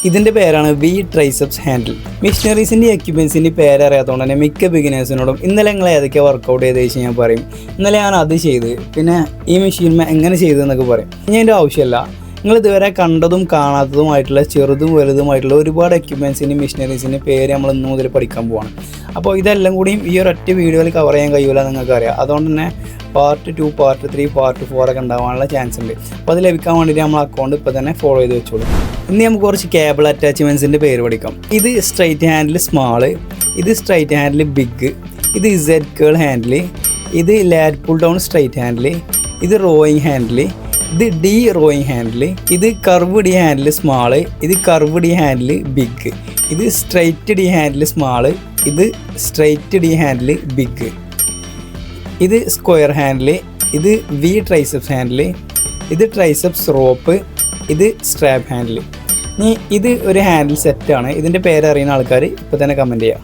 ഇതിൻ്റെ പേരാണ് V triceps handle. മിഷനറീസിൻ്റെ എക്യുപ്മെൻസിൻ്റെ പേരറിയാത്തതുകൊണ്ട് തന്നെ മിക്ക ബിഗിനേഴ്സിനോടും ഇന്നലെ നിങ്ങൾ ഏതൊക്കെ വർക്കൗട്ട് ചെയ്ത് വെച്ച് ഞാൻ പറയും, ഇന്നലെ ഞാൻ അത് ചെയ്ത്, പിന്നെ ഈ മെഷീൻ എങ്ങനെ ചെയ്തതെന്നൊക്കെ പറയും. ഞാൻ അതിൻ്റെ ആവശ്യമില്ല. നിങ്ങൾ ഇതുവരെ കണ്ടതും കാണാത്തതുമായിട്ടുള്ള ചെറുതും വലുതുമായിട്ടുള്ള ഒരുപാട് എക്യുപ്മെൻസിൻ്റെ മിഷനറീസിൻ്റെ പേര് നമ്മൾ ഇന്ന് മുതൽ പഠിക്കാൻ പോവാണ്. അപ്പോൾ ഇതെല്ലാം കൂടിയും ഈ ഒരൊറ്റ വീഡിയോയിൽ കവർ ചെയ്യാൻ കഴിയില്ല, നിങ്ങൾക്കറിയാം. അതുകൊണ്ട് തന്നെ പാർട്ട് 2, പാർട്ട് 3, പാർട്ട് 4 ഒക്കെ ഉണ്ടാവാനുള്ള ചാൻസ് ഉണ്ട്. അപ്പോൾ അത് ലഭിക്കാൻ വേണ്ടിയിട്ട് നമ്മൾ അക്കൗണ്ട് ഇപ്പോൾ തന്നെ ഫോളോ ചെയ്ത് വെച്ചോളൂ. ഇനി നമുക്ക് കുറച്ച് കേബിൾ അറ്റാച്ച്മെൻറ്റ്സിൻ്റെ പേര് പഠിക്കാം. ഇത് സ്ട്രൈറ്റ് ഹാൻഡിൽ സ്മാള്, ഇത് സ്ട്രൈറ്റ് ഹാൻഡിൽ ബിഗ്, ഇത് ഇസെഡ് കേൾ ഹാൻഡിൽ, ഇത് ലാറ്റ് പുൾ ഡൗൺ സ്ട്രൈറ്റ് ഹാൻഡിൽ, ഇത് റോയിങ് ഹാൻഡിൽ, ഇത് ഡി റോയിങ് ഹാൻഡിൽ, ഇത് കർവ് ഡി ഹാൻഡിൽ സ്മാള്, ഇത് കർവ് ഡി ഹാൻഡിൽ ബിഗ്, ഇത് സ്ട്രൈറ്റ് ഡി ഹാൻഡിൽ സ്മാള്, ഇത് സ്ട്രൈറ്റ് ഡി ഹാൻഡിൽ ബിഗ്, ഇത് സ്ക്വയർ ഹാൻഡിൽ, ഇത് വി ട്രൈസെപ്സ് ഹാൻഡിൽ, ഇത് ട്രൈസെപ്സ് റോപ്പ്, ഇത് സ്ട്രാപ്പ് ഹാൻഡിൽ. ഇനി ഇത് ഒരു ഹാൻഡിൽ സെറ്റാണ്. ഇതിൻ്റെ പേരറിയുന്ന ആൾക്കാർ ഇപ്പോൾ തന്നെ കമൻറ്റ് ചെയ്യാം.